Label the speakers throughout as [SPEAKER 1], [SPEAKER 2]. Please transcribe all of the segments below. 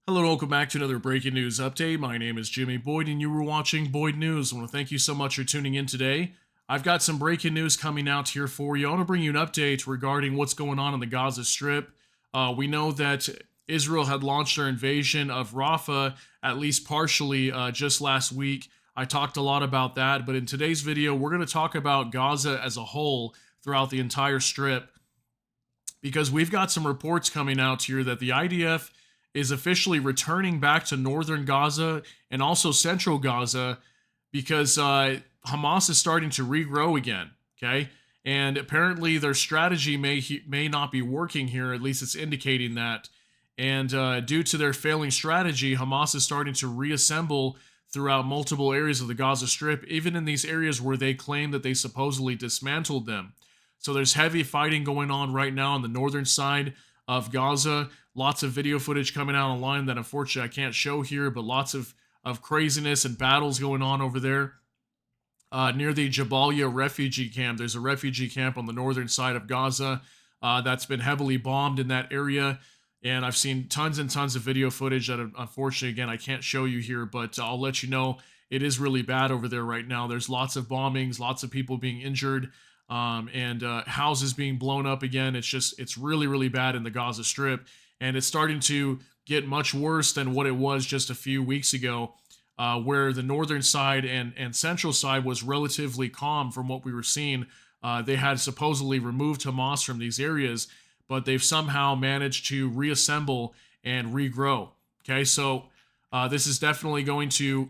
[SPEAKER 1] Hello and welcome back to another breaking news update. My name is Jimmy Boyd and you were watching Boyd News. I want to thank you so much for tuning in today. I've got some breaking news coming out here for you. I want to bring you an update regarding what's going on the Gaza Strip. We know that Israel had launched their invasion of Rafah, at least partially, just last week. I talked a lot about that, but in today's video, we're going to talk about Gaza as a whole throughout the entire strip because we've got some reports coming out here that the IDF is officially returning back to northern Gaza and also central Gaza because Hamas is starting to regrow again. Okay. And apparently their strategy may not be working here. At least it's indicating that. And due to their failing strategy, Hamas is starting to reassemble throughout multiple areas of the Gaza Strip, even in these areas where they claim that they supposedly dismantled them. So there's heavy fighting going on right now on the northern side of Gaza. Lots of video footage coming out online that unfortunately I can't show here, but lots of craziness and battles going on over there. Near the Jabalia refugee camp, there's a refugee camp on the northern side of Gaza that's been heavily bombed in that area. And I've seen tons and tons of video footage that unfortunately, again, I can't show you here, but I'll let you know it is really bad over there right now. There's lots of bombings, lots of people being injured, and houses being blown up again. It's really, really bad in the Gaza Strip. And it's starting to get much worse than what it was just a few weeks ago, where the northern side and central side was relatively calm from what we were seeing. They had supposedly removed Hamas from these areas, but they've somehow managed to reassemble and regrow. Okay, so this is definitely going to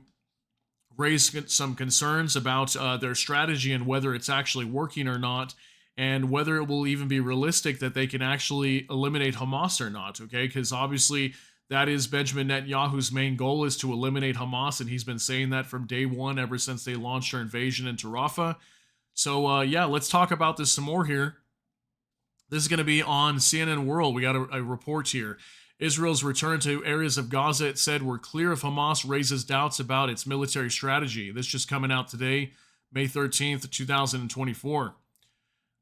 [SPEAKER 1] raise some concerns about their strategy and whether it's actually working or not, and whether it will even be realistic that they can actually eliminate Hamas or not, okay? Because obviously that is Benjamin Netanyahu's main goal, is to eliminate Hamas, and he's been saying that from day one, ever since they launched their invasion into Rafah. So yeah, let's talk about this some more here. This is going to be on CNN World. We got a report here. Israel's return to areas of Gaza, it said, were clear if Hamas raises doubts about its military strategy. This just coming out today, May 13th, 2024.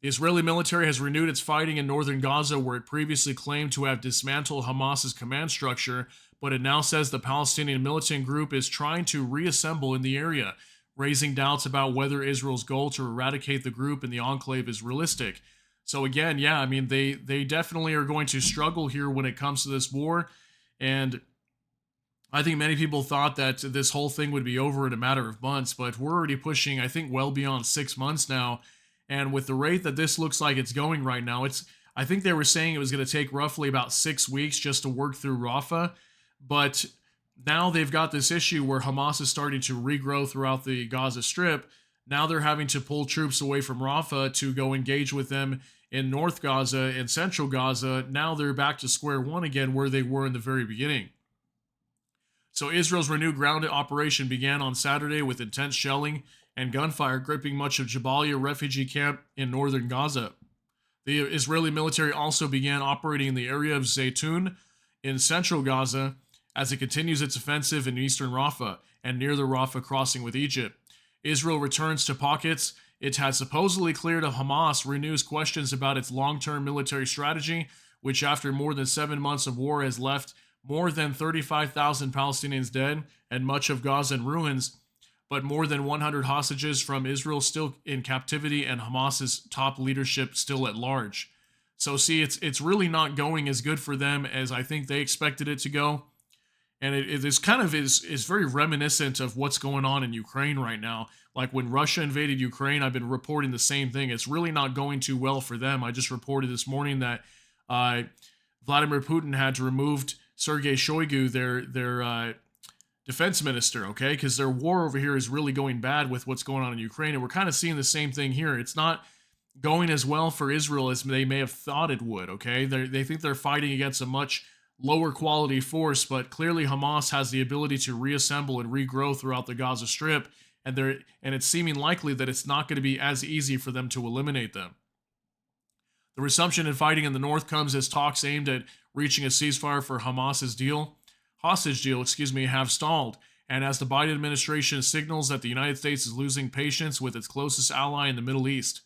[SPEAKER 1] The Israeli military has renewed its fighting in northern Gaza, where it previously claimed to have dismantled Hamas's command structure, but it now says the Palestinian militant group is trying to reassemble in the area, raising doubts about whether Israel's goal to eradicate the group in the enclave is realistic. So again, yeah, I mean, they definitely are going to struggle here when it comes to this war, and I think many people thought that this whole thing would be over in a matter of months, but we're already pushing, I think, well beyond 6 months now. And with the rate that this looks like it's going right now, I think they were saying it was going to take roughly about 6 weeks just to work through Rafah. But now they've got this issue where Hamas is starting to regrow throughout the Gaza Strip. Now they're having to pull troops away from Rafah to go engage with them in North Gaza and Central Gaza. Now they're back to square one again where they were in the very beginning. So Israel's renewed ground operation began on Saturday with intense shelling and gunfire gripping much of Jabalia refugee camp in northern Gaza. The Israeli military also began operating in the area of Zaytun in central Gaza as it continues its offensive in eastern Rafah and near the Rafah crossing with Egypt. Israel returns to pockets it had supposedly cleared of Hamas, renews questions about its long-term military strategy, which after more than 7 months of war has left more than 35,000 Palestinians dead and much of Gaza in ruins, but more than 100 hostages from Israel still in captivity and Hamas's top leadership still at large. So see, it's really not going as good for them as I think they expected it to go. And it is kind of is very reminiscent of what's going on in Ukraine right now. Like when Russia invaded Ukraine, I've been reporting the same thing. It's really not going too well for them. I just reported this morning that Vladimir Putin had to remove Sergei Shoigu, their defense minister, okay? Because their war over here is really going bad with what's going on in Ukraine. And we're kind of seeing the same thing here. It's not going as well for Israel as they may have thought it would, okay? They think they're fighting against a much lower quality force, but clearly Hamas has the ability to reassemble and regrow throughout the Gaza Strip, and it's seeming likely that it's not going to be as easy for them to eliminate them. The resumption in fighting in the north comes as talks aimed at reaching a ceasefire for Hamas's hostage deal, have stalled, and as the Biden administration signals that the United States is losing patience with its closest ally in the Middle East.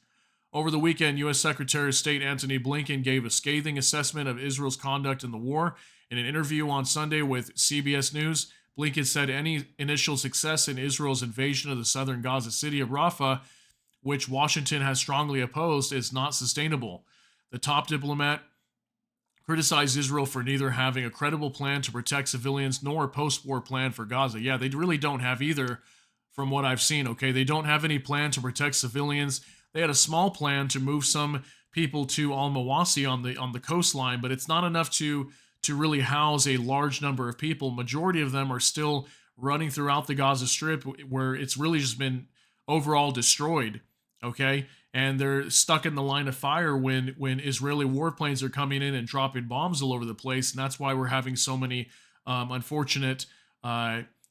[SPEAKER 1] Over the weekend, U.S. Secretary of State Antony Blinken gave a scathing assessment of Israel's conduct in the war In an interview on Sunday with CBS News, Blinken said any initial success in Israel's invasion of the southern Gaza city of Rafah, which Washington has strongly opposed, is not sustainable. The top diplomat criticized Israel for neither having a credible plan to protect civilians nor a post-war plan for Gaza. Yeah, they really don't have either from what I've seen, okay? They don't have any plan to protect civilians. They had a small plan to move some people to Al-Mawasi on the coastline, but it's not enough to really house a large number of people. Majority of them are still running throughout the Gaza Strip, where it's really just been overall destroyed, okay? And they're stuck in the line of fire when Israeli warplanes are coming in and dropping bombs all over the place, and that's why we're having so many unfortunate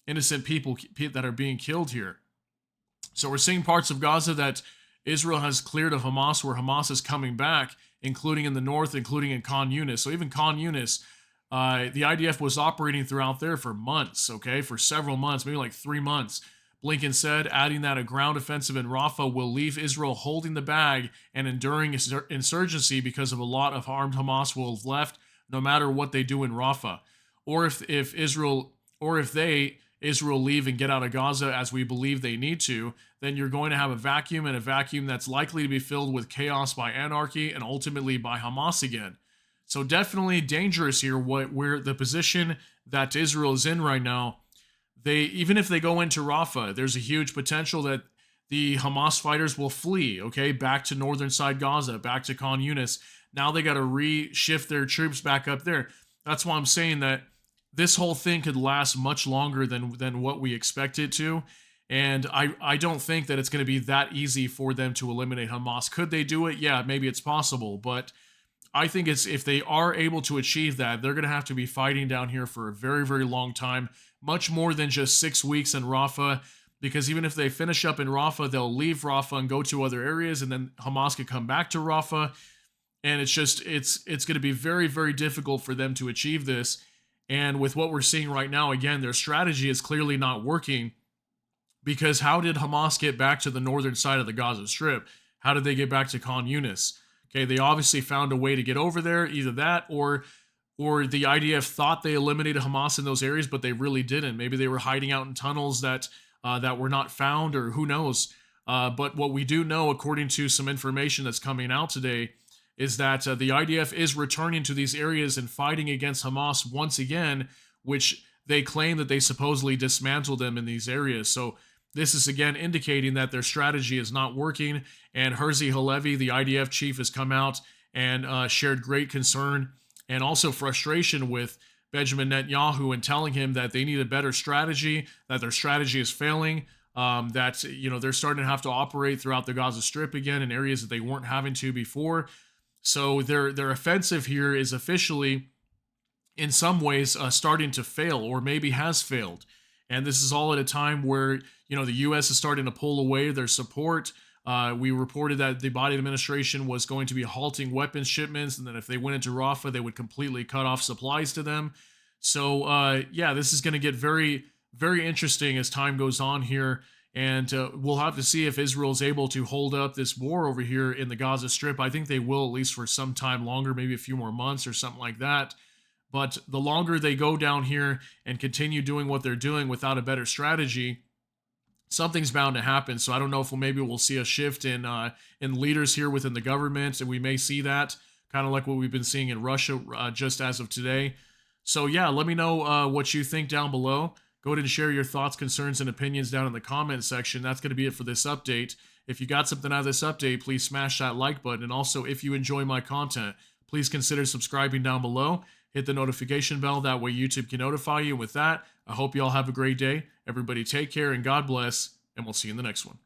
[SPEAKER 1] innocent people that are being killed here. So we're seeing parts of Gaza that Israel has cleared of Hamas, where Hamas is coming back, including in the north, including in Khan Yunis. So even Khan Yunis, the IDF was operating throughout there for months, okay, for several months, maybe like 3 months. Blinken said, adding that a ground offensive in Rafah will leave Israel holding the bag and enduring insurgency because of a lot of armed Hamas will have left, no matter what they do in Rafah. Or if Israel leave and get out of Gaza, as we believe they need to, then you're going to have a vacuum, and a vacuum that's likely to be filled with chaos by anarchy and ultimately by Hamas again. So definitely dangerous here, where the position that Israel is in right now. Even if they go into Rafah, there's a huge potential that the Hamas fighters will flee, okay, back to northern side Gaza, back to Khan Yunis. Now they got to reshift their troops back up there. That's why I'm saying that this whole thing could last much longer than what we expect it to. And I don't think that it's going to be that easy for them to eliminate Hamas. Could they do it? Yeah, maybe it's possible. But I think if they are able to achieve that, they're going to have to be fighting down here for a very, very long time, much more than just 6 weeks in Rafah. Because even if they finish up in Rafah, they'll leave Rafah and go to other areas, and then Hamas could come back to Rafah. And it's going to be very, very difficult for them to achieve this. And with what we're seeing right now, again, their strategy is clearly not working, because how did Hamas get back to the northern side of the Gaza Strip? How did they get back to Khan Yunis? Okay, they obviously found a way to get over there, either that or the IDF thought they eliminated Hamas in those areas, but they really didn't. Maybe they were hiding out in tunnels that were not found, or who knows. But what we do know, according to some information that's coming out today, is that the IDF is returning to these areas and fighting against Hamas once again, which they claim that they supposedly dismantled them in these areas. So this is again indicating that their strategy is not working. And Herzi Halevi, the IDF chief, has come out and shared great concern and also frustration with Benjamin Netanyahu, and telling him that they need a better strategy, that their strategy is failing, that they're starting to have to operate throughout the Gaza Strip again in areas that they weren't having to before. So their offensive here is officially, in some ways, starting to fail, or maybe has failed. And this is all at a time where the U.S. is starting to pull away their support. We reported that the Biden administration was going to be halting weapons shipments, and that if they went into Rafah, they would completely cut off supplies to them. So this is going to get very, very interesting as time goes on here. And we'll have to see if Israel is able to hold up this war over here in the Gaza Strip. I think they will, at least for some time longer, maybe a few more months or something like that. But the longer they go down here and continue doing what they're doing without a better strategy, something's bound to happen. So I don't know if maybe we'll see a shift in leaders here within the government, and we may see that, kind of like what we've been seeing in Russia just as of today. So yeah, let me know what you think down below. Go ahead and share your thoughts, concerns, and opinions down in the comment section. That's going to be it for this update. If you got something out of this update, please smash that like button. And also, if you enjoy my content, please consider subscribing down below. Hit the notification bell. That way YouTube can notify you. With that, I hope you all have a great day. Everybody take care and God bless, and we'll see you in the next one.